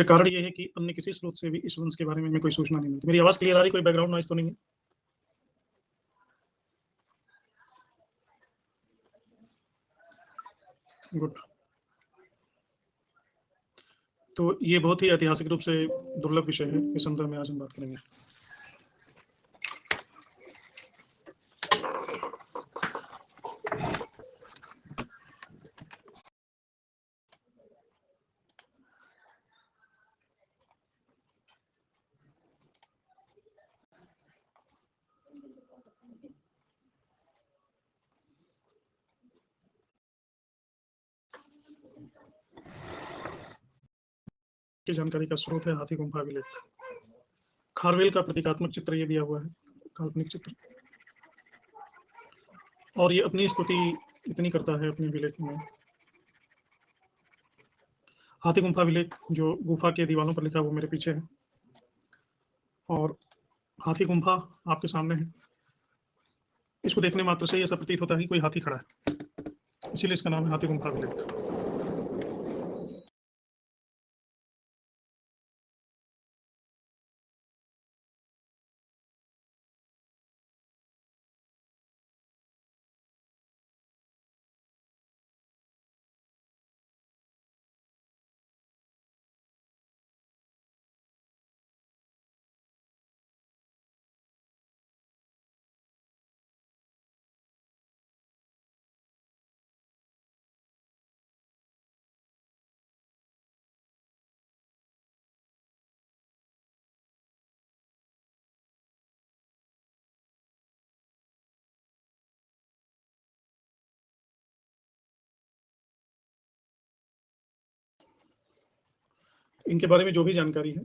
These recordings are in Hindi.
कारण ये है कि अन्य किसी स्रोत से भी इस वंश के बारे में हमें कोई सूचना नहीं मिलती। मेरी आवाज क्लियर आ रही, कोई बैकग्राउंड नॉइज तो नहीं है? गुड। तो ये बहुत ही ऐतिहासिक रूप से दुर्लभ विषय है, इस संदर्भ में आज हम बात करेंगे। की जानकारी का स्रोत है हाथी गुम्फा अभिलेख। खारवेल का प्रतीकात्मक चित्र ये दिया हुआ है, काल्पनिक चित्र, और ये अपनी स्तुति इतनी करता है अपने अभिलेख में। हाथी गुम्फा अभिलेख जो गुफा के दीवारों पर लिखा वो मेरे पीछे है, और हाथी गुम्फा आपके सामने है। इसको देखने मात्र से ऐसा प्रतीत होता है कि कोई हाथी खड़ा है, इसीलिए इसका नाम है हाथी गुम्फा अभिलेख। इनके बारे में जो भी जानकारी है,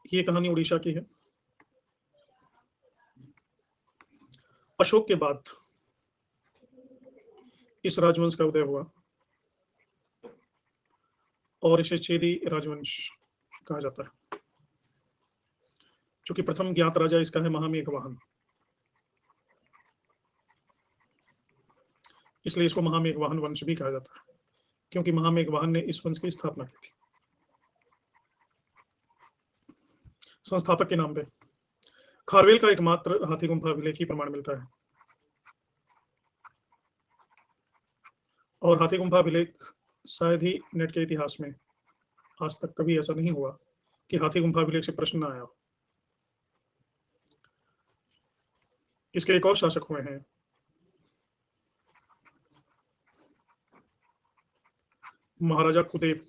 ये कहानी उड़ीसा की है। अशोक के बाद इस राजवंश का उदय हुआ और इसे चेदी राजवंश कहा जाता है। चूंकि प्रथम ज्ञात राजा इसका है महामेघवाहन, इसलिए इसको महामेघवाहन वंश भी कहा जाता है, क्योंकि महामेघवाहन ने इस वंश की स्थापना की थी। संस्थापक के नाम पे खारवेल का एकमात्र हाथी गुम्फा अभिलेख ही प्रमाण मिलता है, और हाथी गुम्फा अभिलेख शायद ही नेट के इतिहास में आज तक कभी ऐसा नहीं हुआ कि हाथी गुम्फा अभिलेख से प्रश्न आया हो। इसके एक और शासक हुए हैं, महाराजा कुदेव।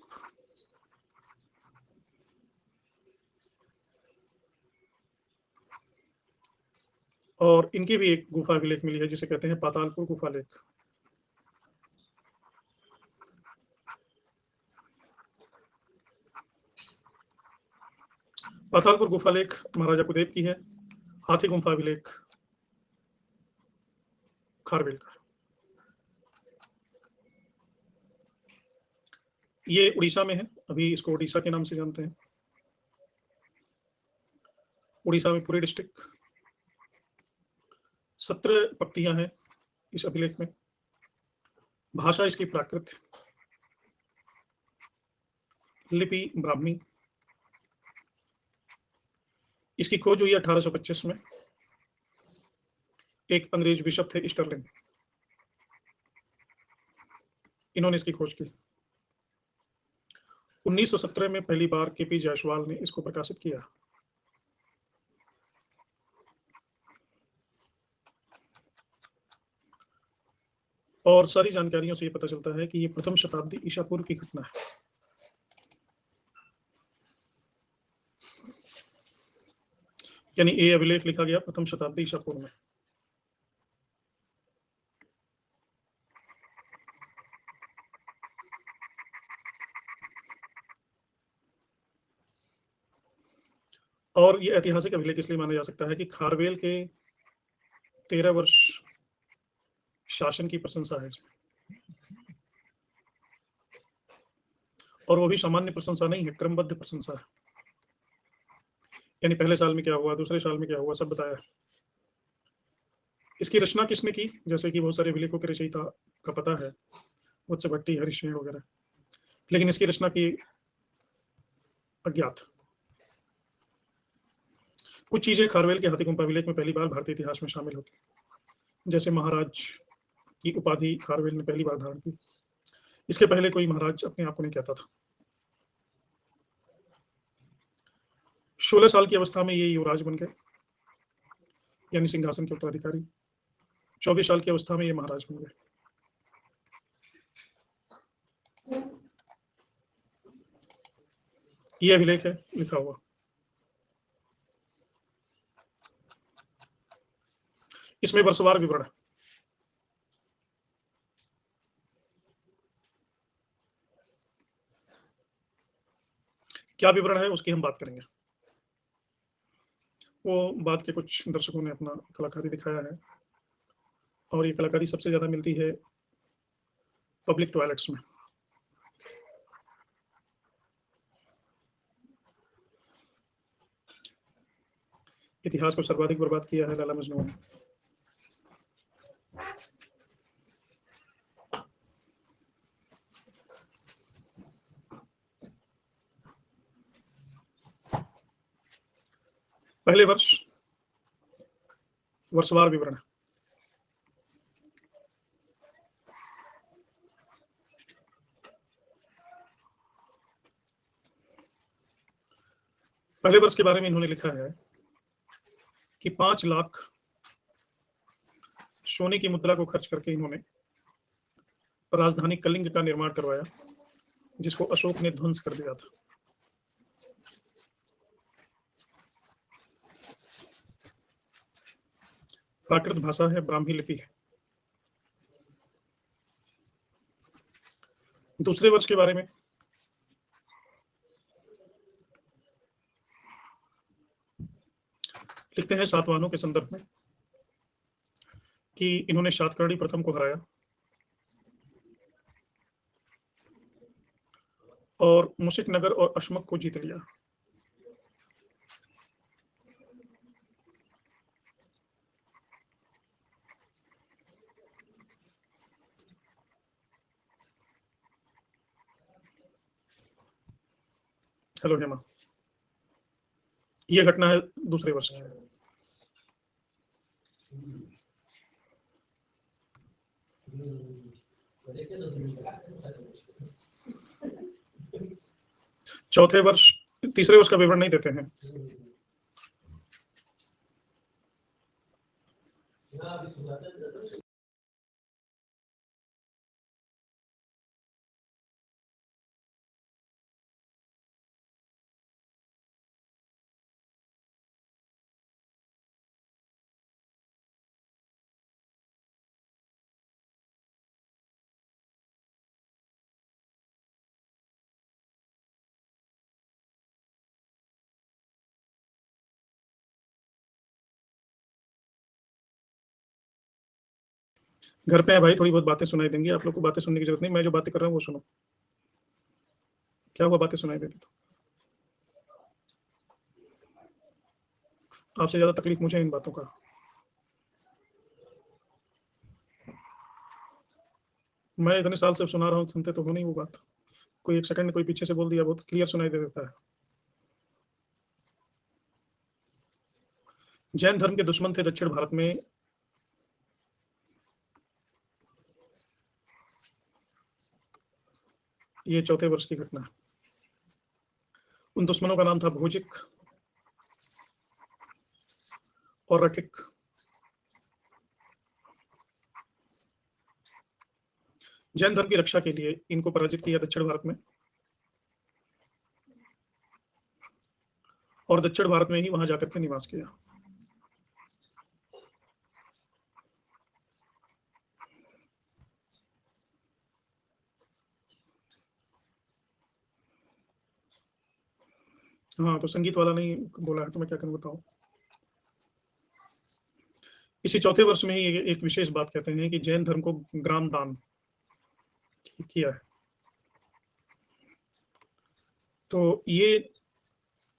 और इनकी भी एक गुफा अभिलेख मिली है जिसे कहते हैं पातालपुर गुफा लेख। पातालपुर गुफा लेख महाराजा कुदेव की है, हाथी गुम्फा अभिलेख खारवेल का। ये उड़ीसा में है, अभी इसको उड़ीसा के नाम से जानते हैं। उड़ीसा में पूरी डिस्ट्रिक्ट 17 पंक्तियां हैं इस अभिलेख में। भाषा इसकी प्राकृत, लिपि ब्राह्मी। इसकी खोज हुई 1825 में, एक अंग्रेज बिशप थे स्टर्लिंग, इन्होंने इसकी खोज की। 1917 में पहली बार केपी जायसवाल ने इसको प्रकाशित किया। और सारी जानकारियों से ये पता चलता है कि ये प्रथम शताब्दी ईसा पूर्व की घटना है। यानी ये अभिलेख लिखा गया प्रथम शताब्दी ईसा पूर्व में। और ये ऐतिहासिक अभिलेख इसलिए माना जा सकता है कि खारवेल के 13 वर्ष शासन की प्रशंसा है इसमें, और वो भी सामान्य प्रशंसा नहीं है, क्रमबद्ध प्रशंसा है। यानी पहले साल में क्या हुआ, दूसरे साल में क्या हुआ, सब बताया। इसकी रचना किसने की, जैसे कि बहुत सारे अभिलेखों के रचयिता का पता है, वत्स भट्टी, हरिश्चंद्र वगैरह, लेकिन इसकी रचना की अज्ञात। कुछ चीजें खारवेल के हाथीकुंपा अभिलेख में पहली बार भारतीय इतिहास में शामिल होती, जैसे महाराज की उपाधि खारवेल ने पहली बार धारण की। इसके पहले कोई महाराज अपने आप को नहीं कहता था। 16 साल की अवस्था में ये युवराज बन गए, यानी सिंहासन के उत्तराधिकारी। 24 साल की अवस्था में ये महाराज बन गए। ये अभिलेख है लिखा हुआ। इसमें वर्षवार विवरण है। क्या विवरण है उसकी हम बात करेंगे। वो बात के कुछ दर्शकों ने अपना कलाकारी दिखाया है, और ये कलाकारी सबसे ज्यादा मिलती है पब्लिक टॉयलेट्स में। इतिहास को सर्वाधिक बर्बाद किया है लैला मजनू ने। पहले वर्षवार विवरण है। पहले वर्ष के बारे में इन्होंने लिखा है कि 5 लाख सोने की मुद्रा को खर्च करके इन्होंने राजधानी कलिंग का निर्माण करवाया, जिसको अशोक ने ध्वंस कर दिया था। प्राकृत भाषा है, ब्राह्मी लिपि है। दूसरे वर्ष के बारे में लिखते हैं सातवाहनों के संदर्भ में कि इन्होंने सातकर्णी प्रथम को हराया और मुशिक नगर और अशमक को जीत लिया। हेलो हेमा, ये घटना है दूसरे वर्ष की। चौथे वर्ष, तीसरे वर्ष का विवरण नहीं देते हैं। घर पे है भाई, थोड़ी बहुत बातें सुनाई देंगी। आप लोग को बातें सुनने की जरूरत नहीं, मैं जो बातें कर रहा हूँ वो सुनो। क्या हुआ, बातें सुनाई देती तो? आपसे ज्यादा तकलीफ मुझे इन बातों का। मैं इतने साल से सुना रहा हूँ, सुनते तो हो नहीं वो बात। कोई एक सेकंड कोई पीछे से बोल दिया, बहुत क्लियर सुनाई दे देता है। जैन धर्म के दुश्मन थे दक्षिण भारत में। ये चौथे वर्ष की घटना है। उन दुश्मनों का नाम था भोजिक और रटिक। जैन धर्म की रक्षा के लिए इनको पराजित किया दक्षिण भारत में, और दक्षिण भारत में ही वहां जाकर के निवास किया। हाँ, तो संगीत वाला नहीं बोला है तो मैं क्या करूं बताओ। इसी चौथे वर्ष में ही एक विशेष बात कहते हैं कि जैन धर्म को ग्राम दान किया है। तो ये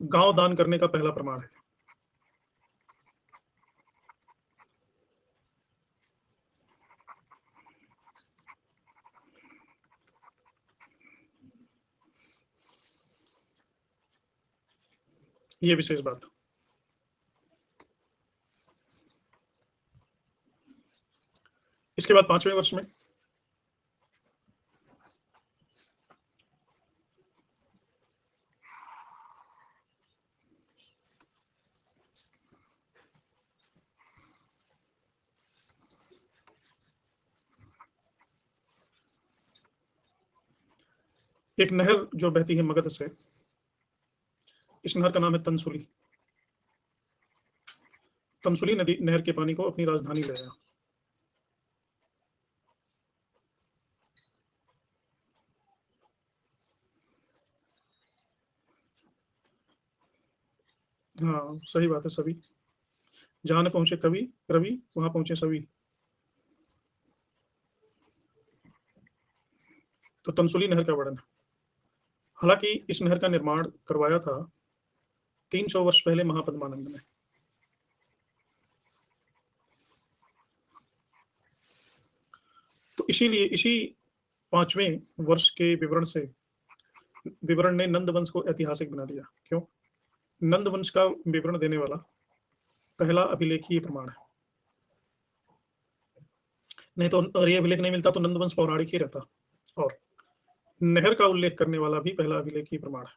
गांव दान करने का पहला प्रमाण है। ये विशेष बात। इसके बाद 5वें वर्ष में एक नहर जो बहती है मगध से, इस नहर का नाम है तंसुली। तंसुली नदी नहर के पानी को अपनी राजधानी ले आया। हाँ सही बात है, सभी जहां न पहुंचे कवि रवि वहां पहुंचे सभी। तो तंसुली नहर का वर्णन। हालांकि इस नहर का निर्माण करवाया था 300 वर्ष पहले महापद्मानंद ने। तो इसीलिए इसी 5वें वर्ष के विवरण ने नंद वंश को ऐतिहासिक बना दिया। क्यों? नंद वंश का विवरण देने वाला पहला अभिलेखीय प्रमाण है। नहीं तो, और ये अभिलेख नहीं मिलता तो नंद वंश पौराणिक ही रहता। और नहर का उल्लेख करने वाला भी पहला अभिलेखीय प्रमाण है।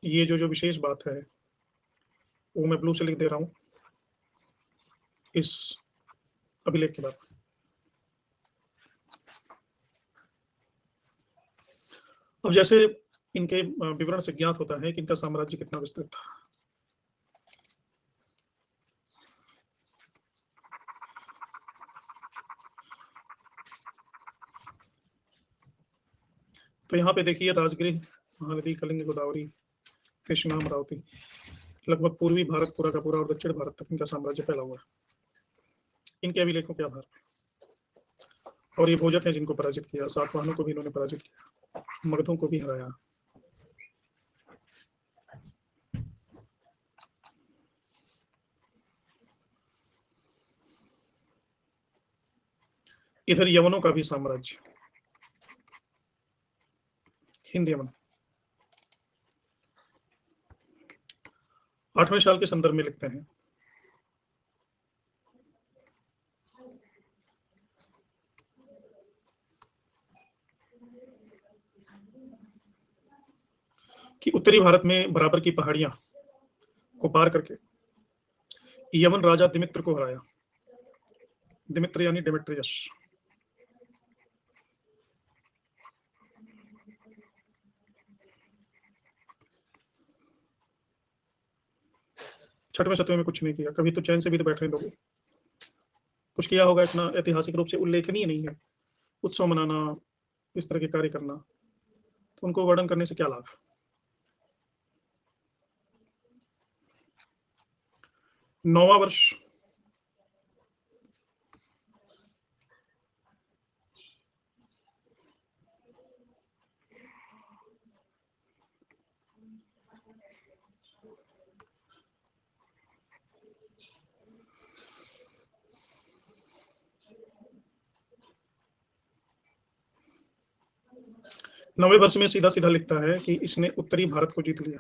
ये जो विशेष बात है वो मैं ब्लू से लिख दे रहा हूं इस अभिलेख के बाद। अब जैसे इनके विवरण से ज्ञात होता है कि इनका साम्राज्य कितना विस्तृत था। तो यहाँ पे देखिए राजगृह, महानदी, कलिंग, गोदावरी, कृष्णा, अमरावती, लगभग पूर्वी भारत पूरा का पूरा और दक्षिण भारत तक इनका साम्राज्य फैला हुआ है इनके अभिलेखों के आधार पर। और ये भोजक हैं जिनको पराजित किया। सातवाहनों को भी इन्होंने पराजित किया, मगधों को भी हराया। इधर यवनों का भी साम्राज्य, हिंद यमन। 8वें साल के संदर्भ में लिखते हैं कि उत्तरी भारत में बराबर की पहाड़ियां को पार करके यमन राजा दिमित्र को हराया। दिमित्र यानी डेमेट्रियस। छठवें सतवें में कुछ नहीं किया। कभी तो चैन से भी तो बैठने दोगे। कुछ किया होगा इतना ऐतिहासिक रूप से उल्लेखनीय नहीं है। उत्सव मनाना, इस तरह के कार्य करना, तो उनको वर्णन करने से क्या लाभ। 9वां वर्ष नवे वर्ष में सीधा सीधा लिखता है कि इसने उत्तरी भारत को जीत लिया।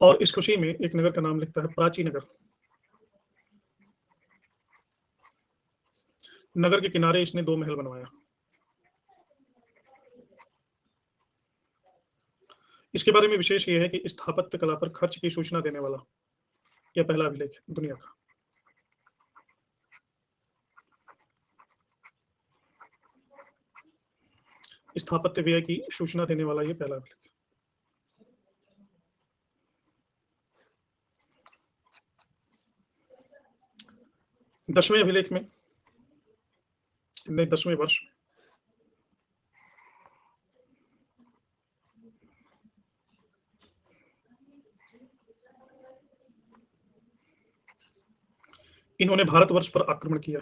और इस खुशी में एक नगर का नाम लिखता है प्राची नगर। नगर के किनारे इसने 2 महल बनवाया। इसके बारे में विशेष यह है कि स्थापत्य कला पर खर्च की सूचना देने वाला यह पहला अभिलेख दुनिया का। स्थापत्य व्यय की सूचना देने वाला यह पहला अभिलेख। 10वें अभिलेख में नहीं, 10वें वर्ष में। इन्होंने भारतवर्ष पर आक्रमण किया।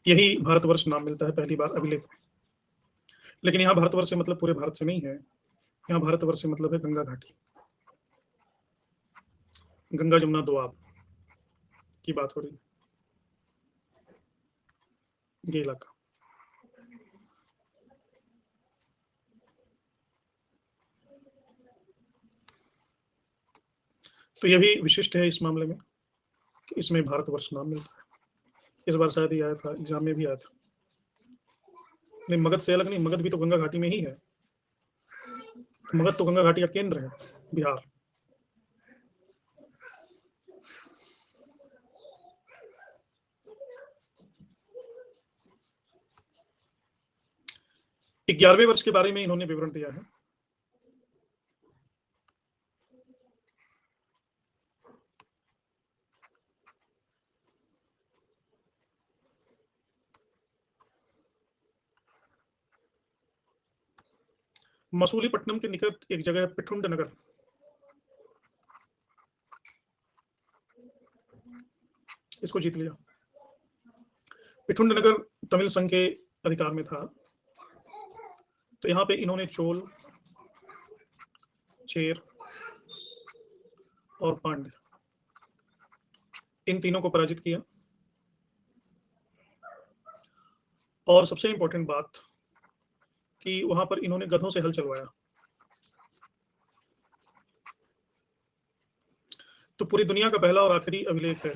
यही भारतवर्ष नाम मिलता है पहली बार अभिलेख में। लेकिन यहाँ भारतवर्ष से मतलब पूरे भारत से नहीं है, यहाँ भारतवर्ष से मतलब है गंगा घाटी, गंगा जमुना दोआब की बात हो रही है, ये इलाका। तो यह भी विशिष्ट है इस मामले में कि इसमें भारतवर्ष नाम मिलता है। इस बार शायद ही आया था, एग्जाम में भी आया था। नहीं, मगध से अलग नहीं, मगध भी तो गंगा घाटी में ही है। मगध तो गंगा घाटी का केंद्र है, बिहार। ग्यारहवें वर्ष के बारे में इन्होंने विवरण दिया है। मसूलीपट्टनम के निकट एक जगह है पिठुंड नगर, इसको जीत लिया। पिठुंड नगर तमिल संघ के अधिकार में था। तो यहाँ पे इन्होंने चोल, चेर और पांड्य, इन तीनों को पराजित किया। और सबसे इंपॉर्टेंट बात कि वहां पर इन्होंने गधों से हल चलवाया। तो पूरी दुनिया का पहला और आखिरी अभिलेख है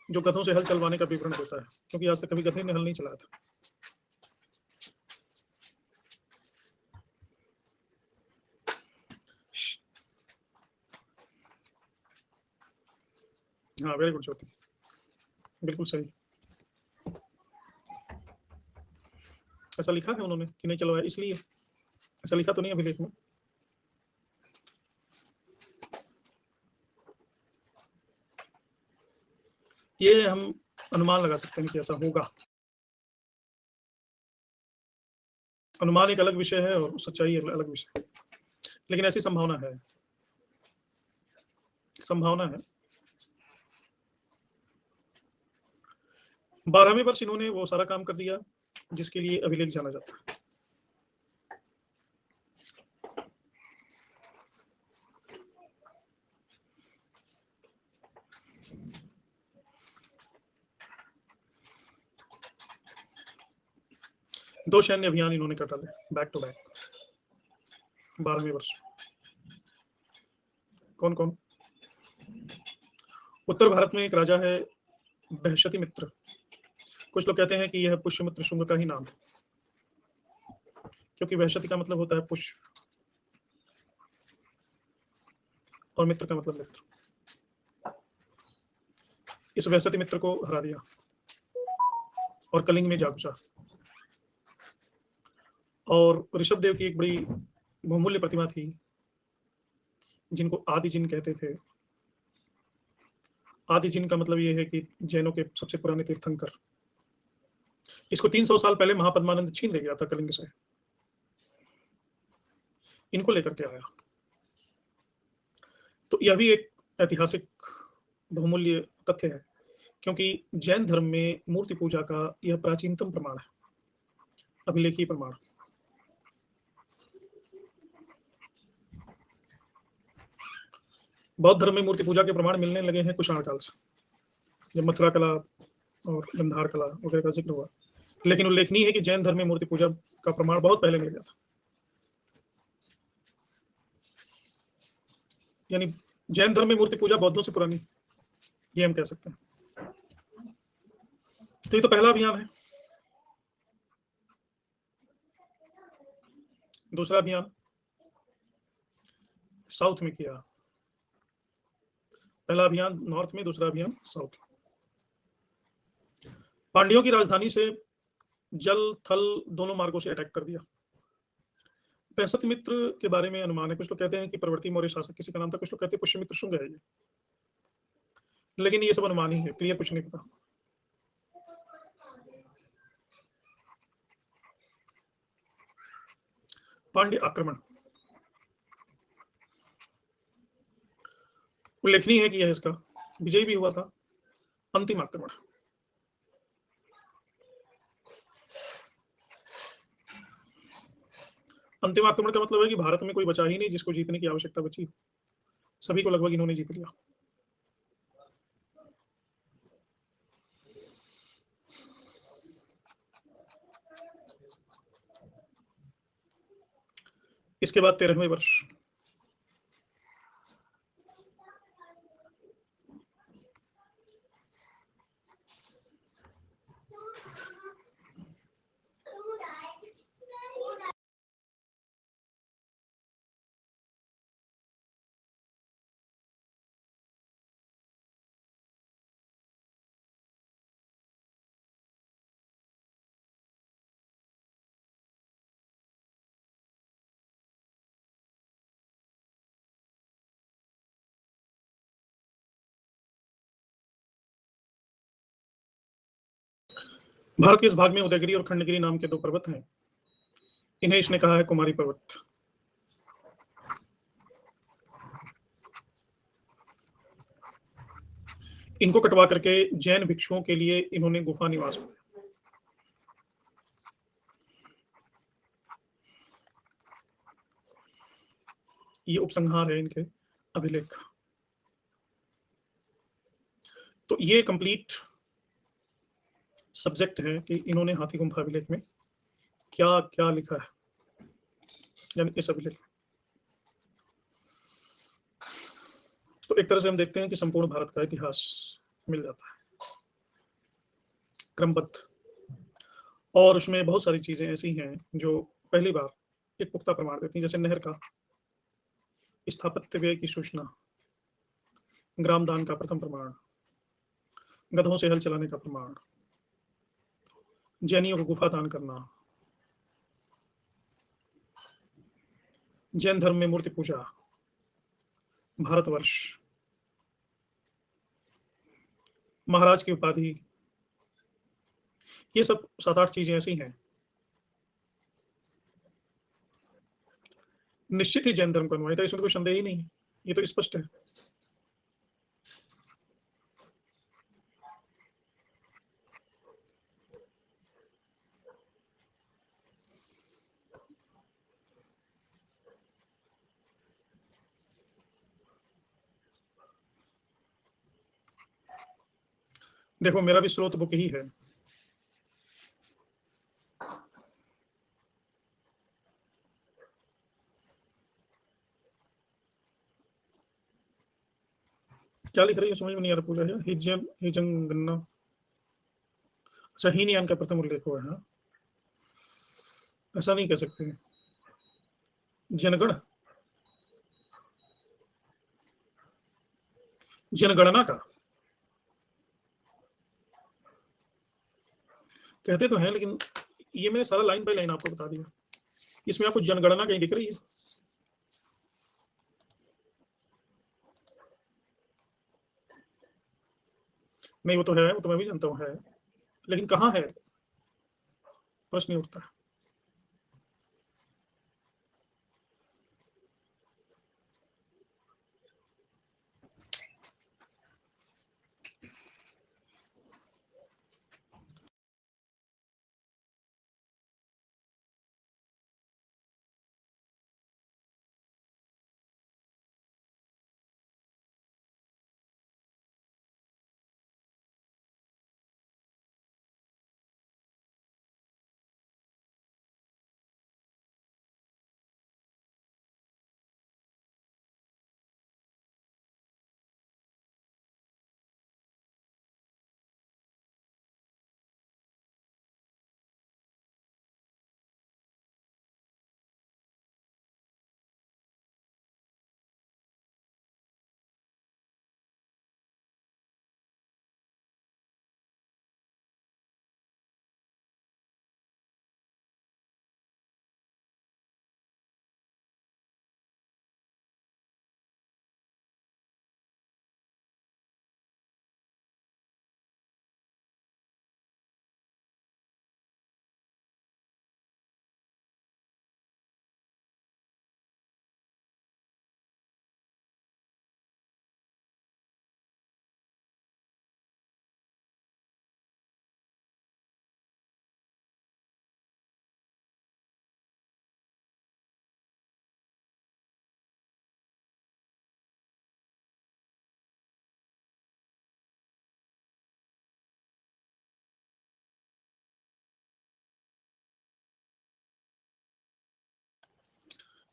जो गधों से हल चलवाने का विवरण देता है, क्योंकि आज तक कभी गधे ने हल नहीं चलाया था। हाँ, वेरी गुड ज्योति, बिल्कुल सही। ऐसा लिखा है उन्होंने कि नहीं चलवाया, इसलिए ऐसा लिखा तो नहीं अभिलेख में। ये हम अनुमान लगा सकते हैं कि ऐसा होगा। अनुमान एक अलग विषय है और सच्चाई एक अलग विषय है, लेकिन ऐसी संभावना है, संभावना है। 12वें वर्ष इन्होंने वो सारा काम कर दिया जिसके लिए अभिलेख जाना जाता है। दो सैन्य अभियान इन्होंने कर डाले बैक टू बैक 12वें वर्ष। कौन कौन? उत्तर भारत में एक राजा है बृहस्पति मित्र। कुछ लोग कहते हैं कि यह पुष्यमित्र शुंग का ही नाम है, क्योंकि बृहस्पति का मतलब होता है पुष्य और मित्र का मतलब मित्र। इस बृहस्पति मित्र को हरा दिया और कलिंग में जा घुसा। और ऋषभ देव की एक बड़ी बहुमूल्य प्रतिमा थी जिनको आदि जिन कहते थे। आदि जिन का मतलब ये है कि जैनों के सबसे पुराने तीर्थंकर। इसको 300 साल पहले महापद्मानंद छीन ले गया था कलिंग से, इनको लेकर के आया। तो यह भी एक ऐतिहासिक बहुमूल्य तथ्य है, क्योंकि जैन धर्म में मूर्ति पूजा का यह प्राचीनतम प्रमाण है, अभिलेखीय प्रमाण। बौद्ध धर्म में मूर्ति पूजा के प्रमाण मिलने लगे हैं कुषाण काल से, जब मथुरा कला और गंधार कला वगैरह का जिक्र हुआ। लेकिन उल्लेखनीय है कि जैन धर्म में मूर्ति पूजा का प्रमाण बहुत पहले मिल गया था। यानी जैन धर्म में मूर्ति पूजा बौद्धों से पुरानी, ये हम कह सकते हैं। तो ये तो पहला अभियान है। दूसरा अभियान साउथ में किया। पहला अभियान नॉर्थ में, दूसरा अभियान साउथ। पांड्यों की राजधानी से जल थल दोनों मार्गों से अटैक कर दिया। पैंसठ मित्र के बारे में अनुमान है, कुछ लोग कहते हैं कि परवर्ती मौर्य शासक किसी का नाम था, कुछ लोग कहते हैं पुष्यमित्र शुंग है ये। लेकिन ये सब अनुमान ही है, क्लियर कुछ नहीं पता। पांड्य आक्रमण उल्लेखनीय है कि यह इसका विजय भी हुआ था। अंतिम आक्रमण, अंतिम आक्रमण का मतलब है कि भारत में कोई बचा ही नहीं जिसको जीतने की आवश्यकता बची, सभी को लगभग इन्होंने जीत लिया। इसके बाद 13वें वर्ष भारत के इस भाग में उदयगिरी और खंडगिरी नाम के दो पर्वत हैं। इन्हें इसने कहा है कुमारी पर्वत। इनको कटवा करके जैन भिक्षुओं के लिए इन्होंने गुफा निवास बनाया। ये उपसंहार है इनके अभिलेख। तो ये कंप्लीट सब्जेक्ट है कि इन्होंने हाथी गुम्फा अभिलेख में क्या क्या लिखा है, यानी इस अभिलेख में। तो एक तरह से हम देखते हैं कि संपूर्ण भारत का इतिहास मिल जाता है क्रमबद्ध, और उसमें बहुत सारी चीजें ऐसी हैं जो पहली बार एक पुख्ता प्रमाण देती हैं, जैसे नहर का, स्थापत्य व्यय की सूचना, ग्राम दान का प्रथम प्रमाण, गधों से हल चलाने का प्रमाण, जैनियों को गुफा दान करना, जैन धर्म में मूर्ति पूजा, भारतवर्ष, महाराज की उपाधि, ये सब 7-8 चीजें ऐसी हैं निश्चित ही जैन धर्म का अनुयायी था, इसमें तो कोई संदेह ही नहीं है, ये तो स्पष्ट है। देखो मेरा भी स्रोत बुक ही है। क्या लिख रही है समझ में नहीं आ रहा, पूजा है हिजन हिजंगन्ना, अच्छा हीनयान का प्रथम उल्लेख हुआ है। ऐसा नहीं कह सकते, जनगण, जनगणना का कहते तो हैं, लेकिन ये मैंने सारा लाइन बाय लाइन आपको बता दिया, इसमें आपको जनगणना कहीं दिख रही है? नहीं, वो तो है, वो तो मैं भी जानता हूँ है, लेकिन कहाँ है, प्रश्न नहीं उठता।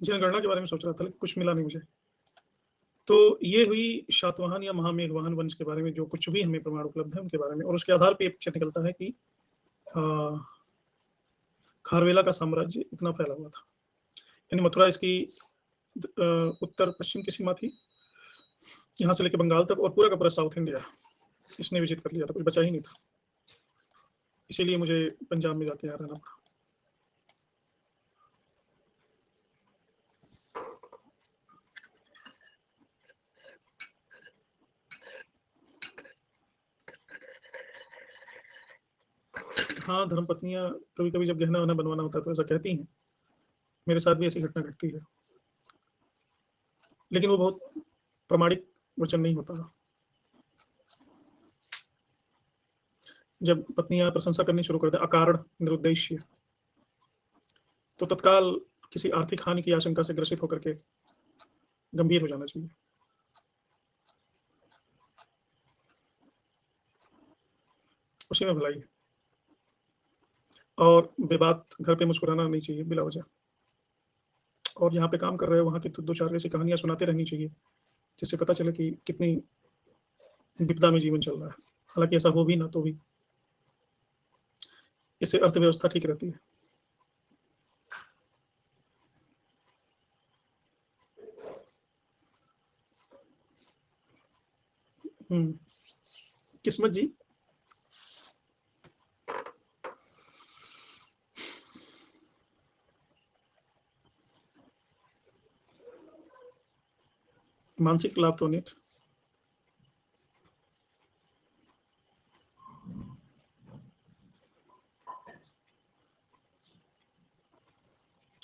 जनगणना के बारे में सोच रहा था, लेकिन कुछ मिला नहीं मुझे। तो ये हुई शातवाहन या महामेघवाहन वंश के बारे में, जो कुछ भी हमें प्रमाण उपलब्ध है उनके बारे में, और उसके आधार पे ये पीछे निकलता है कि खारवेला का साम्राज्य इतना फैला हुआ था। यानी मथुरा इसकी उत्तर पश्चिम की सीमा थी, यहाँ से लेकर बंगाल तक, और पूरा का पूरा साउथ इंडिया इसने विजिट कर लिया था, कुछ बचा ही नहीं था। इसीलिए मुझे पंजाब में जाके यहाँ रहना पड़ा। हाँ, धर्मपत्नियां कभी कभी जब गहना वहना बनवाना होता है तो ऐसा कहती हैं। मेरे साथ भी ऐसी घटना घटती है, लेकिन वो बहुत प्रामाणिक वचन नहीं होता। जब पत्नियां प्रशंसा करनी शुरू कर दें अकारण निरुद्देश्य, तो तत्काल किसी आर्थिक हानि की आशंका से ग्रसित होकर के गंभीर हो जाना चाहिए। उसी में भलाई है। और बेबात घर पे मुस्कुराना नहीं चाहिए बिला वजह। और यहाँ पे काम कर रहे हो वहाँ की तो दो चार ऐसी कहानियां सुनाते रहनी चाहिए, जिससे पता चले कि कितनी विपदा में जीवन चल रहा है। हालांकि ऐसा हो भी ना तो भी इससे अर्थव्यवस्था ठीक रहती है। किस्मत जी। मानसिक लाभ तो नहीं।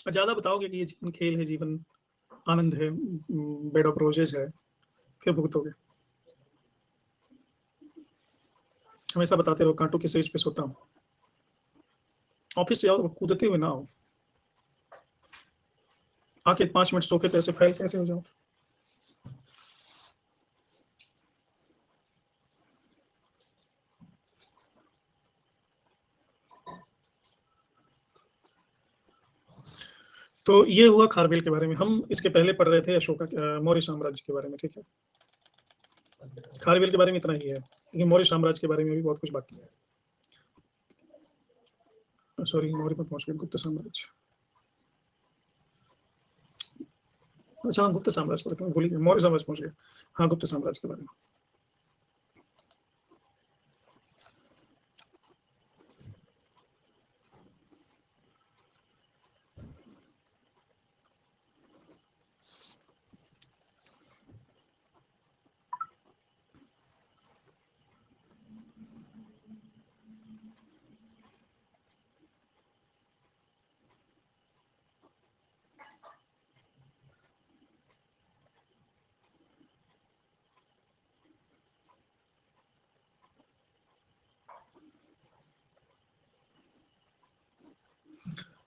ज्यादा बताओगे कि ये जीवन खेल है, जीवन आनंद है, बेड ऑफ रोजेज है, फिर भुगतोगे। हमेशा बताते रहो कांटों की सेज पे सोता हूँ। ऑफिस से आओ तो कूदते हुए ना आओ। आके 5 मिनट सोफे पे ऐसे फैल कैसे हो जाओ। तो ये हुआ खारवेल के बारे में। हम इसके पहले पढ़ रहे थे अशोका मौर्य साम्राज्य के बारे में, ठीक है। खारवेल के बारे में इतना ही है, लेकिन मौर्य साम्राज्य के बारे में भी बहुत कुछ बाकी है। सॉरी, मौर्य पर पहुंच गए, गुप्त साम्राज्य। अच्छा हाँ, गुप्त साम्राज्य पढ़ते हैं, भूल गए, मौर्य साम्राज्य पहुंच गए। हाँ, गुप्त साम्राज्य के बारे में।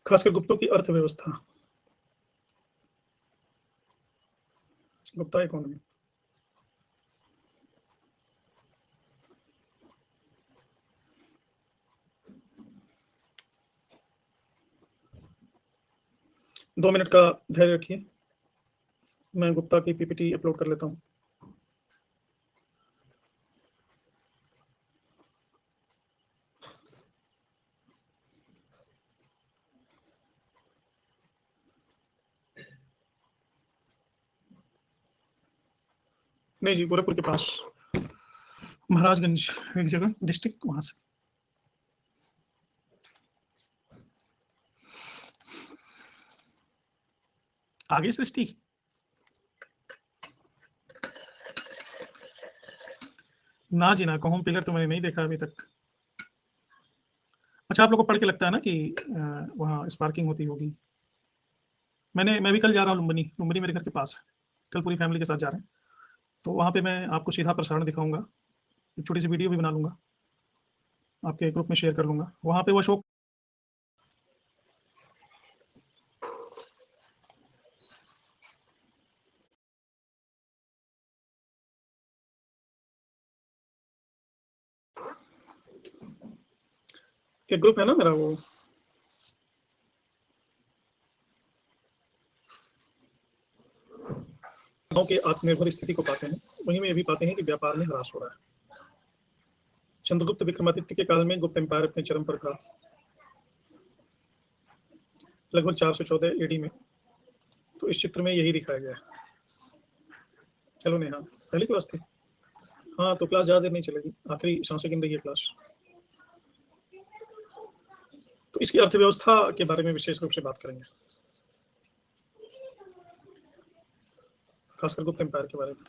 खासकर गुप्तों की अर्थव्यवस्था, गुप्ता इकोनॉमी। दो मिनट का धैर्य रखिए, मैं गुप्ता की पीपीटी अपलोड कर लेता हूँ। नहीं जी, गोरखपुर के पास महाराजगंज एक जगह डिस्ट्रिक्ट, वहां से। आगे सृष्टि। ना जी ना, होम पिलर तो मैंने नहीं देखा अभी तक। अच्छा, आप लोग को पढ़ के लगता है ना कि वहाँ स्पार्किंग होती होगी। मैं भी कल जा रहा हूँ लुम्बिनी। लुम्बिनी मेरे घर के पास है। कल पूरी फैमिली के साथ जा रहे हैं। तो वहाँ पे मैं आपको सीधा प्रसारण दिखाऊंगा, एक छोटी सी वीडियो भी बना लूंगा, आपके ग्रुप में शेयर कर लूंगा। वहाँ पे वो अशोक एक ग्रुप है ना मेरा, वो गांव के आत्मनिर्भर स्थिति को पाते हैं, वहीं में ये भी पाते हैं कि व्यापार में ह्रास हो रहा है। चंद्रगुप्त विक्रमादित्य के काल में गुप्त एम्पायर अपने चरम पर था, लगभग 414 एडी में। तो इस चित्र में यही दिखाया गया है। चलो नेहा, पहली क्लास थी। हाँ, तो क्लास ज्यादा देर नहीं चलेगी, आखिरी सांसें गिन रही है क्लास। तो इसकी अर्थव्यवस्था के बारे में विशेष रूप से बात करेंगे, खासकर गुप्त एम्पायर के बारे में।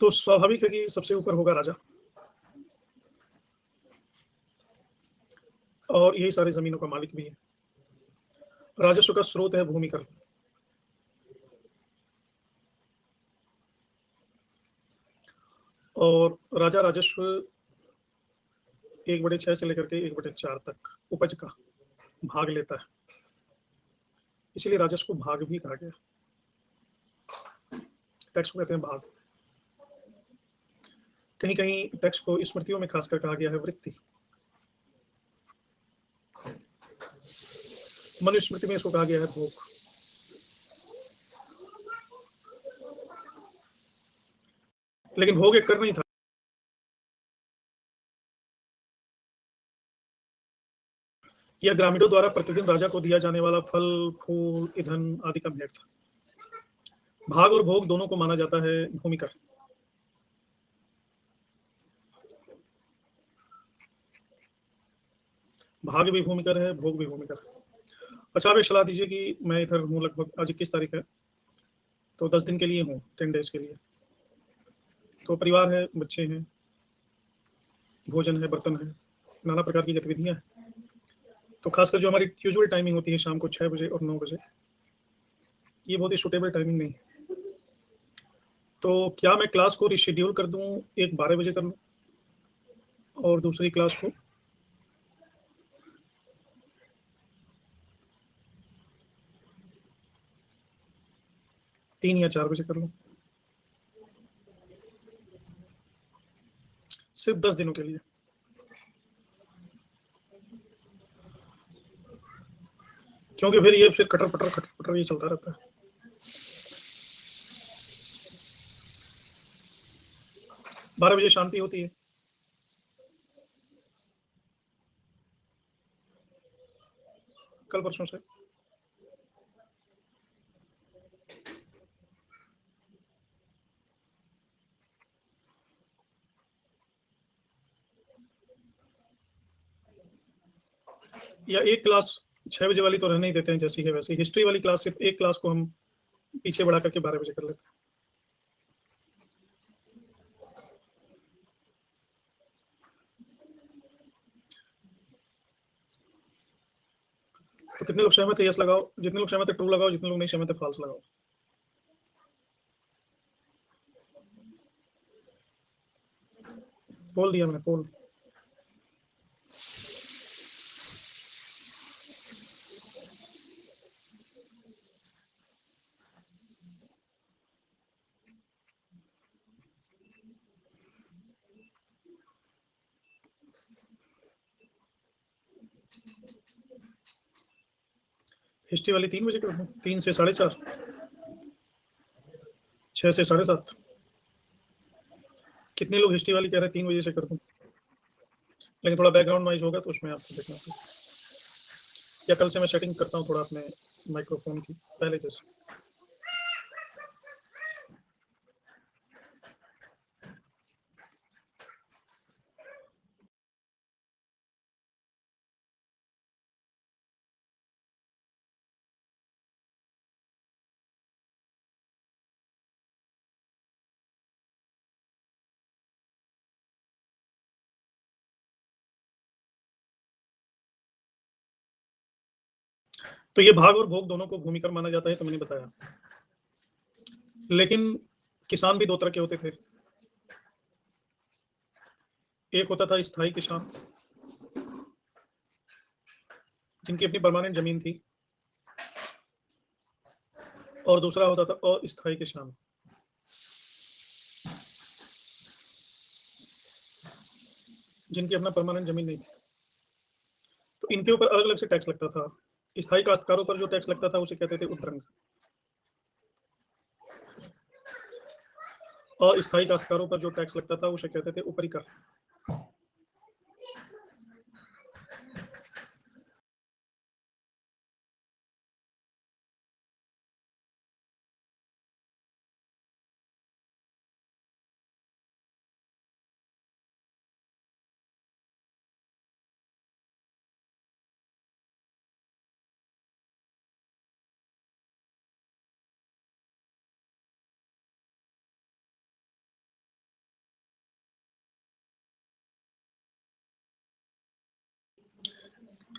तो स्वाभाविक है कि सबसे ऊपर होगा राजा, और यही सारी जमीनों का मालिक भी है। राजस्व का स्रोत है भूमि कर, और राजा राजस्व 1/6 से लेकर के 1/4 तक उपज का भाग लेता है, इसलिए राजस्व को भाग भी कहा गया। टैक्स को कहते हैं भाग। कहीं कहीं टैक्स को स्मृतियों में खासकर कहा गया है वृत्ति। मनुस्मृति में इसको कहा गया है भोग। लेकिन भोग एक कर नहीं था, यह ग्रामीणों द्वारा प्रतिदिन राजा को दिया जाने वाला फल, फूल, ईंधन आदि का भेंट था। भाग और भोग दोनों को माना जाता है भूमि कर। भाग भी भूमि कर है, भोग भी भूमि कर है। अच्छा, आप एक सलाह दीजिए कि मैं इधर हूँ, लगभग आज 21 तारीख है, तो 10 दिन के लिए हूँ, 10 डेज के लिए। तो परिवार है, बच्चे हैं, भोजन है, बर्तन है, नाना प्रकार की गतिविधियां हैं। तो खासकर जो हमारी यूजुअल टाइमिंग होती है शाम को 6 बजे और 9 बजे, ये बहुत ही सुटेबल टाइमिंग नहीं है। तो क्या मैं क्लास को रिशेड्यूल कर दूं, एक 12 बजे कर लूं और दूसरी क्लास को 3 या 4 बजे कर लूं, सिर्फ 10 दिनों के लिए। क्योंकि फिर ये कटर पटर ये चलता रहता है। 12 बजे शांति होती है। कल परसों से या एक क्लास 6 बजे वाली तो रहने ही देते हैं, जैसी है वैसे। हिस्ट्री वाली क्लास, सिर्फ एक क्लास को हम पीछे बढ़ा करके 12 बजे कर लेते हैं। तो कितने लोग सहमत है यस लगाओ, जितने लोग सहमत है ट्रू लगाओ, जितने लोग नहीं सहमत है फॉल्स लगाओ। बोल दिया मैंने, पोल। हिस्ट्री वाली 3 बजे कर दूं, 3 से 4:30, 6 से 7:30। कितने लोग हिस्ट्री वाली कह रहे हैं 3 बजे से कर दूं, लेकिन थोड़ा बैकग्राउंड नॉइज होगा तो उसमें आपको देखना होगा, या कल से मैं सेटिंग करता हूँ थोड़ा अपने माइक्रोफोन की पहले जैसे। तो ये भाग और भोग दोनों को भूमिकर माना जाता है, तो मैंने बताया। लेकिन किसान भी 2 तरह के होते थे। एक होता था स्थायी किसान, जिनकी अपनी परमानेंट जमीन थी, और दूसरा होता था अस्थायी किसान, जिनकी अपना परमानेंट जमीन नहीं थी। तो इनके ऊपर अलग अलग से टैक्स लगता था। स्थायी काश्तकारों पर जो टैक्स लगता था उसे कहते थे उद्रंग। अस्थायी काश्तकारों पर जो टैक्स लगता था उसे कहते थे ऊपरी कर।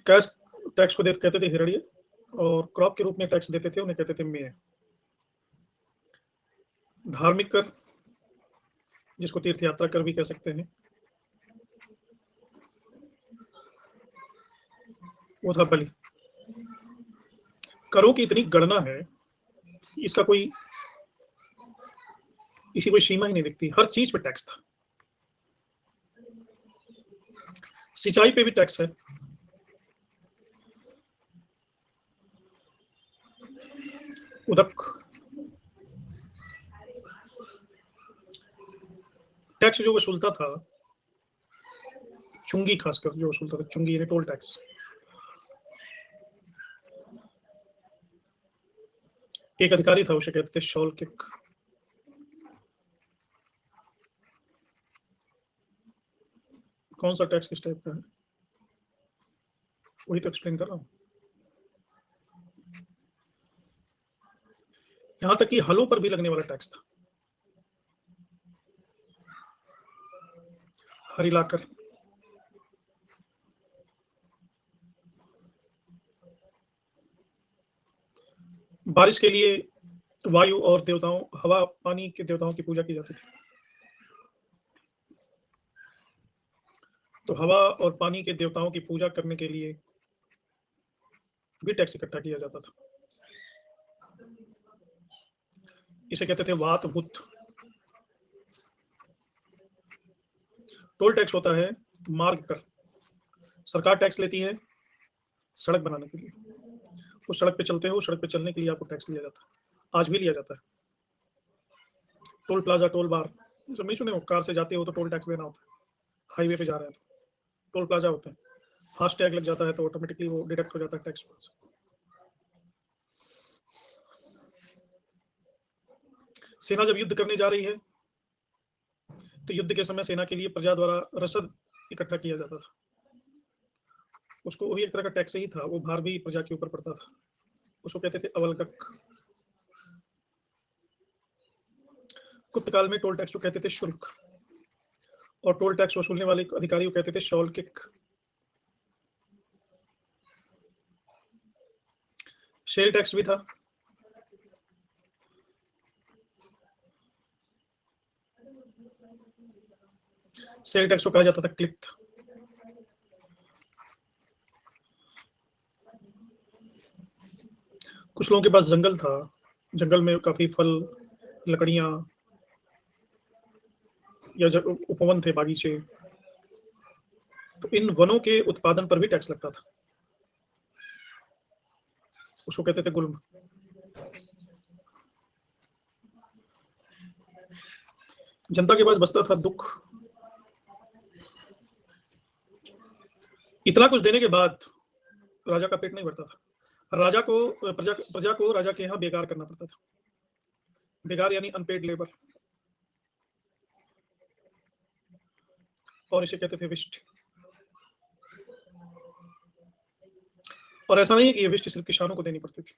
कैश टैक्स को कहते थे हिरण्य, और क्रॉप के रूप में टैक्स देते थे उन्हें कहते थे मेय। धार्मिक कर, जिसको तीर्थ यात्रा कर भी कह सकते हैं, वो था बलि। करों की इतनी गणना है, इसका कोई इसी कोई सीमा ही नहीं दिखती, हर चीज पे टैक्स था। सिंचाई पे भी टैक्स है, उदक। टैक्स जो वसूलता था, चुंगी खासकर जो वसूलता था, चुंगी यानी टोल टैक्स। एक अधिकारी था, उसे कहते थे शॉल किक। कौन सा टैक्स किस टाइप का है, वही तो एक्सप्लेन कर रहा हूं। यहां तक कि हलों पर भी लगने वाला टैक्स था। हरिलाकर, बारिश के लिए वायु और देवताओं, हवा पानी के देवताओं की पूजा की जाती थी, तो हवा और पानी के देवताओं की पूजा करने के लिए भी टैक्स इकट्ठा किया जाता था। इसे कहते थे वात भूत। टोल टैक्स होता है मार्ग कर। सरकार टैक्स लेती है सड़क बनाने के लिए, उस सड़क पे चलते हो, सड़क पे चलने के लिए आपको टैक्स लिया जाता है, आज भी लिया जाता है। टोल प्लाजा, टोल बार, सब नहीं सुने हो? कार से जाते हो तो टोल टैक्स देना होता है, हाईवे पे जा रहे हैं तो टोल प्लाजा होते हैं, फास्ट टैग लग जाता है तो ऑटोमेटिकली वो डिडक्ट हो जाता है टैक्स। सेना जब युद्ध करने जा रही है तो युद्ध के समय सेना के लिए प्रजा द्वारा रसद इकट्ठा किया जाता था, उसको वही एक तरह का टैक्स ही था, वो भार भी प्रजा के ऊपर पड़ता था, उसको कहते थे अवलगक। गुप्त काल में टोल टैक्स को कहते थे शुल्क, और टोल टैक्स वसूलने वाले अधिकारी को कहते थे शॉल किक। सेल टैक्स भी था, सेल टैक्स को कहा जाता था क्लिप्त। कुछ लोगों के पास जंगल था, जंगल में काफी फल, लकड़ियां या उपवन थे, बागीचे, तो इन वनों के उत्पादन पर भी टैक्स लगता था, उसको कहते थे गुल्म। जनता के पास बचता था दुख। इतना कुछ देने के बाद राजा का पेट नहीं भरता था, राजा को प्रजा को राजा के यहाँ बेकार करना पड़ता था। बेकार यानी अनपेड लेबर, और इसे कहते थे विष्ट। और ऐसा नहीं है कि ये विष्ट सिर्फ किसानों को देनी पड़ती थी,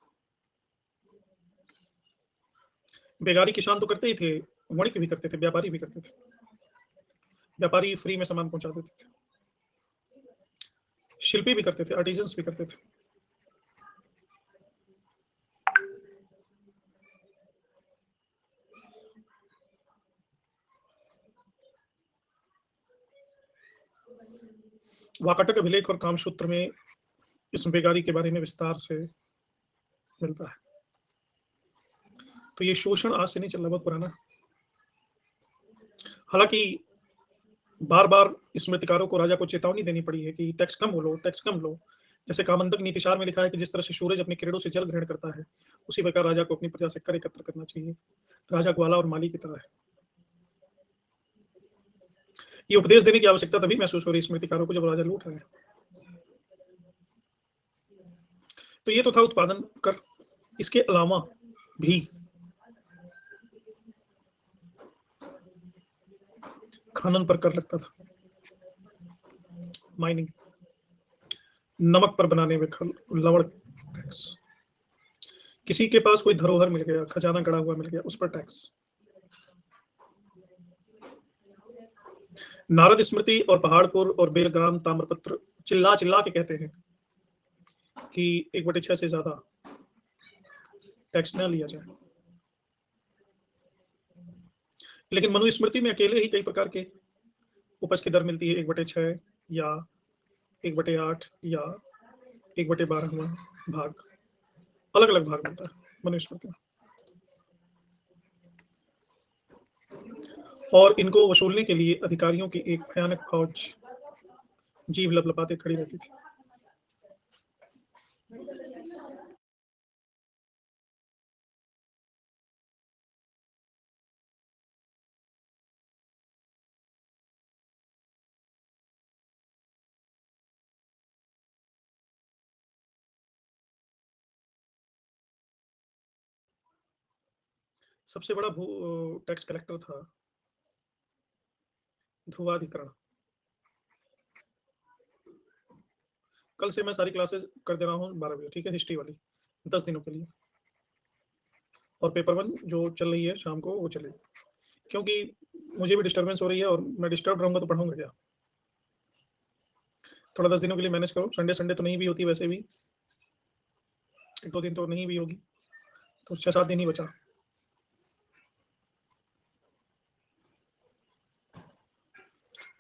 बेगारी किसान तो करते ही थे, वणिक भी करते थे, व्यापारी भी करते थे। व्यापारी फ्री में सामान पहुंचा देते थे, शिल्पी भी करते थे, आर्टिजन्स भी करते थे। वाकाटक अभिलेख और कामसूत्र में इस बेगारी के बारे में विस्तार से मिलता है। तो ये शोषण आज से नहीं चल रहा, बहुत पुराना। हालांकि बार बार स्मृतिकारों को राजा को चेतावनी देनी पड़ी है कि टैक्स कम लो, टैक्स कम लो। जैसे कामंदक नीतिशार में लिखा है कि जिस तरह से सूरज अपने किरणों से जल ग्रहण करता है, उसी प्रकार राजा को अपनी प्रजा से कर एकत्र करना चाहिए। राजा ग्वाला और माली की तरह है, ये उपदेश देने की आवश्यकता तभी महसूस हो रही स्मृतिकारों को जब राजा लूट रहे हैं। तो ये तो था उत्पादन कर। इसके अलावा भी खनन पर कर लगता था, माइनिंग, नमक पर बनाने में लवण टैक्स, किसी के पास कोई धरोहर मिल गया, खजाना गड़ा हुआ मिल गया, उस पर टैक्स। नारद स्मृति और पहाड़पुर और बेलगाम ताम्रपत्र चिल्ला चिल्ला के कहते हैं कि 1/6 से ज्यादा टैक्स न लिया जाए, लेकिन मनुस्मृति में अकेले ही कई प्रकार के उपज की दर मिलती है। 1/6 या 1/8 या 1/12वां भाग, अलग अलग भाग मिलता है मनुस्मृति में। और इनको वसूलने के लिए अधिकारियों की एक भयानक फौज जीभ लपलपाते खड़ी रहती थी। सबसे बड़ा टैक्स कलेक्टर था ध्रुवाधिकरण। कल से मैं सारी क्लासेस कर दे रहा हूँ 12 बजे, ठीक है, हिस्ट्री वाली 10 दिनों के लिए, और पेपर 1 जो चल रही है शाम को वो चलेगी, क्योंकि मुझे भी डिस्टर्बेंस हो रही है और मैं डिस्टर्ब रहूंगा तो पढ़ूंगा क्या। थोड़ा 10 दिनों के लिए मैनेज करो। संडे तो नहीं भी होती, वैसे भी 1-2 दिन तो नहीं भी होगी, तो 6-7 दिन ही बचा।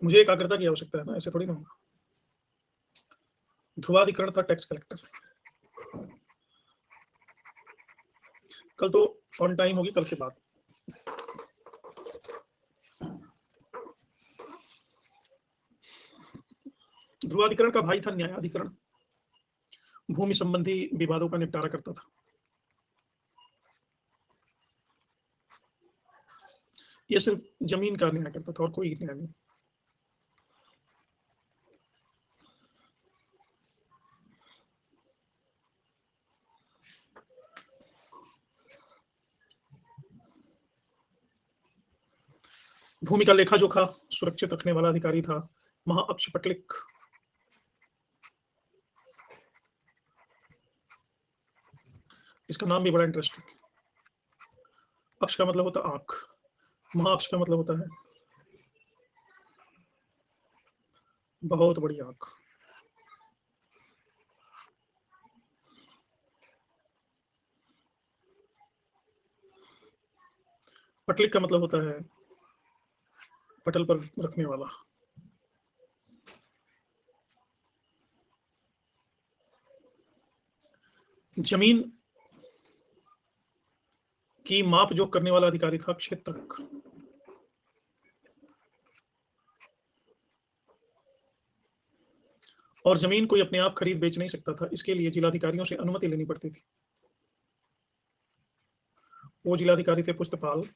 मुझे एकाग्रता की आवश्यकता है ना, ऐसे थोड़ी ना होगा। ध्रुवाधिकरण था टैक्स कलेक्टर। कल तो ऑन टाइम होगी, कल के बाद। ध्रुवाधिकरण का भाई था न्यायाधिकरण, भूमि संबंधी विवादों का निपटारा करता था। ये सिर्फ जमीन का न्याय करता था और कोई न्याय नहीं। भूमि का लेखा जोखा सुरक्षित रखने वाला अधिकारी था महाअक्षपटलिक। इसका नाम भी बड़ा इंटरेस्टिंग है। अक्ष का मतलब होता है आंख, महाअक्ष का मतलब होता है बहुत बड़ी आंख। पटलिक का मतलब होता है पटल पर रखने वाला। जमीन की माप जोक करने वाला अधिकारी था क्षेत्रक। और जमीन कोई अपने आप खरीद बेच नहीं सकता था, इसके लिए जिलाधिकारियों से अनुमति लेनी पड़ती थी। वो जिलाधिकारी थे पुष्टपाल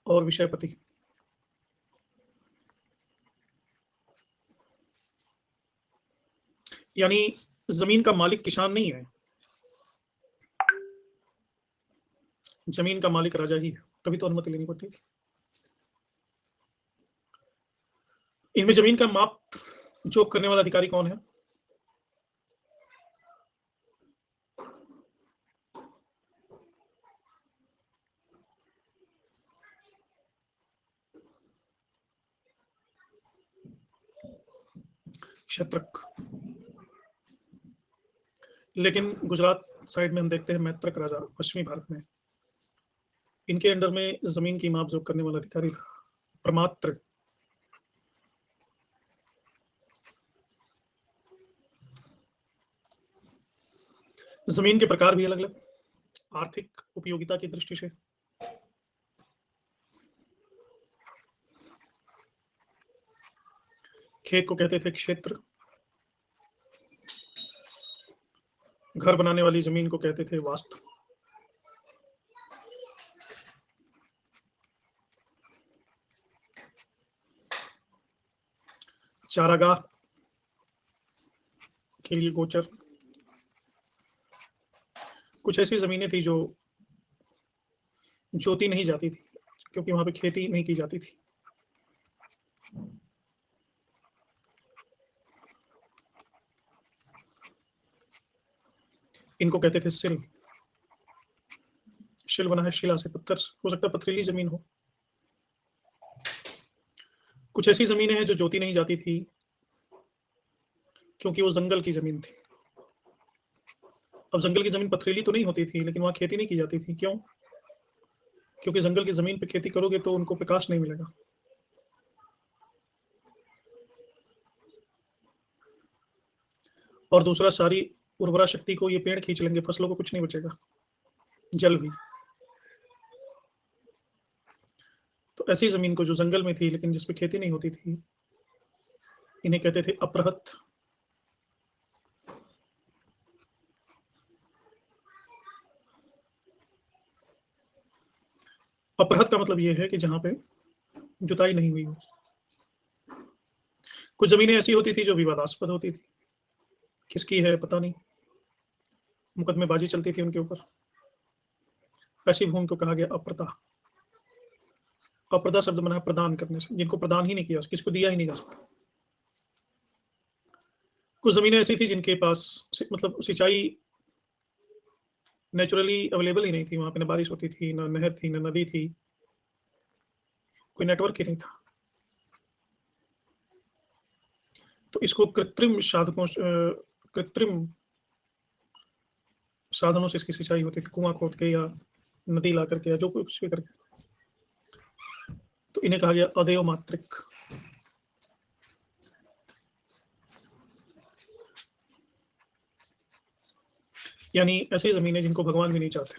और विषयपति। यानी जमीन का मालिक किसान नहीं है, जमीन का मालिक राजा ही है, तभी तो अनुमति लेनी पड़ती थी। इनमें जमीन का माप जोक करने वाला अधिकारी कौन है? क्षेत्रक। लेकिन गुजरात साइड में हम देखते हैं मैत्रक राजा, पश्चिमी भारत में, इनके अंडर में जमीन की माप जोक करने वाला अधिकारी था प्रमात्र। जमीन के प्रकार भी अलग अलग, आर्थिक उपयोगिता की दृष्टि से। खेत को कहते थे क्षेत्र, घर बनाने वाली जमीन को कहते थे वास्तु। चारागाह के लिए गोचर। कुछ ऐसी जमीनें थी जो जोती नहीं जाती थी क्योंकि वहां पे खेती नहीं की जाती थी। इनको कहते थे सिल। शिल बना है शिला से, पत्थर, हो सकता है पथरीली जमीन हो। कुछ ऐसी जमीनें हैं जो जोती नहीं जाती थी क्योंकि वो जंगल की जमीन थी। अब जंगल की जमीन पथरीली तो नहीं होती थी लेकिन वहां खेती नहीं की जाती थी। क्यों? क्योंकि जंगल की जमीन पे खेती करोगे तो उनको प्रकाश नहीं मिलेगा। और दूसरा, सारी उर्वरा शक्ति को ये पेड़ खींच लेंगे, फसलों को कुछ नहीं बचेगा, जल भी। तो ऐसी जमीन को जो जंगल में थी लेकिन जिसपे खेती नहीं होती थी, इन्हें कहते थे अपृहत। अपृहत का मतलब ये है कि जहां पे जुताई नहीं हुई हो। कुछ जमीनें ऐसी होती थी जो विवादास्पद होती थी, किसकी है पता नहीं, मुकदमेबाजी चलती थी उनके ऊपर। ऐसी भूमि को कहा गया अप्रता। अप्रता शब्द बना प्रदान करने से, जिनको प्रदान ही नहीं किया, किसी को दिया ही नहीं जा सकता। कुछ जमीनें ऐसी थी जिनके पास मतलब सिंचाई नेचुरली अवेलेबल ही नहीं थी, वहां पे न बारिश होती थी, न नहर थी, न नदी थी, कोई नेटवर्क ही नहीं था। तो इसको कृत्रिम साधनों से इसकी सिंचाई होती थी, कुआं खोद के या नदी ला करके या जो कुछ भी करके। तो इन्हें कहा गया अदेव मात्रिक। यानी ऐसी जमीनें जिनको भगवान भी नहीं चाहते।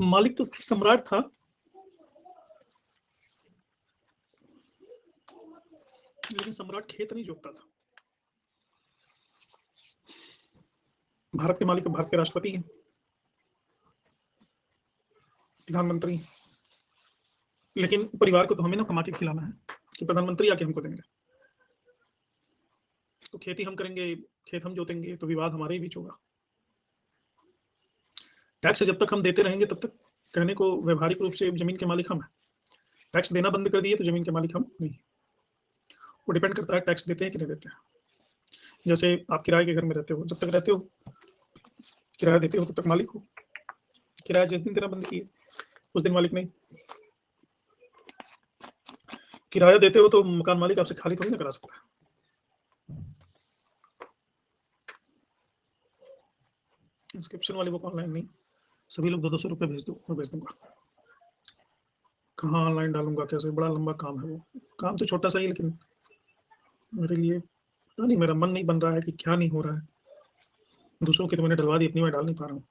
मालिक तो सम्राट था, लेकिन सम्राट खेत नहीं जोतता था। भारत के मालिक भारत के राष्ट्रपति हैं, प्रधानमंत्री। लेकिन परिवार को तो हमें ना कमा के खिलाना है कि प्रधानमंत्री आके हमको देंगे। तो खेती हम करेंगे, खेत हम जोतेंगे तो विवाद हमारे ही बीच होगा। टैक्स जब तक हम देते रहेंगे तब तक कहने को व्यवहारिक रूप से जमीन के मालिक हम हैं। टैक्स देना बंद कर दिए तो जमीन के मालिक हम नहीं। वो डिपेंड करता है टैक्स देते हैं कि नहीं देते हैं। जैसे आप किराए के घर में रहते हो, जब तक रहते हो किराया देते हो तब तक मालिक हो। किराया जिस दिन देना बंद किए उस दिन मालिक नहीं। किराया देते हो तो मकान मालिक आपसे खाली थोड़ी ना करा सकता है। इंस्क्रिप्शन वाली बुक ऑनलाइन नहीं, सभी लोग 200 रुपये भेज दो, मैं भेज दूंगा। कहाँ ऑनलाइन डालूंगा, कैसे, बड़ा लंबा काम है वो। काम तो छोटा सा ही, लेकिन मेरे लिए पता नहीं, मेरा मन नहीं बन रहा है कि क्या नहीं हो रहा है। दूसरों की तो मैंने डलवा दी, अपनी मैं डाल नहीं पा रहा हूँ।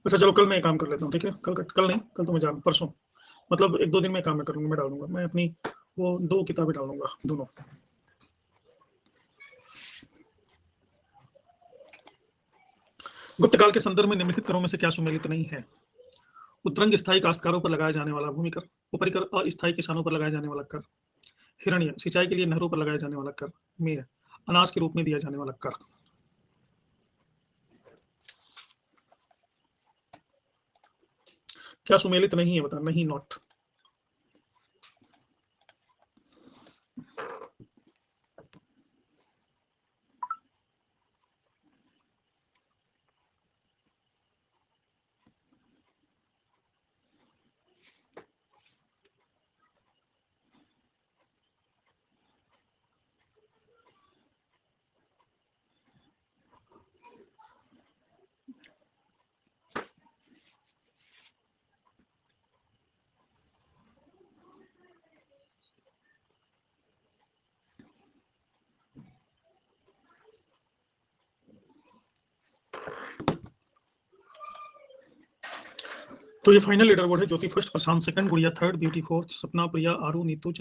अच्छा चलो, कल मैं काम कर लेता हूँ, ठीक है? कल नहीं, कल तो मैं जाऊँ, परसों, मतलब 1-2 दिन में काम मैं करूँगा, मैं डाल दूंगा। मैं अपनी वो 2 किताबें डाल दूंगा, दोनों। गुप्त काल के संदर्भ में निम्नलिखित करों में से क्या सुमेलित नहीं है? उत्तरंग स्थायी काश्तकारों पर लगाया जाने वाला भूमि कर, उपरिकर अस्थायी किसानों पर लगाया जाने वाला कर, हिरण्य सिंचाई के लिए नहरों पर लगाया जाने वाला कर, मेय अनाज के रूप में दिया जाने वाला कर। क्या सुमेलित नहीं है बता? नहीं, नॉट। तो ये फाइनल लीडर बोर्ड है। ज्योति फर्स्ट, प्रशांत सेकंड, गुड़िया थर्ड, ब्यूटी फोर्थ, सपना, प्रिया, आरू, नीतू,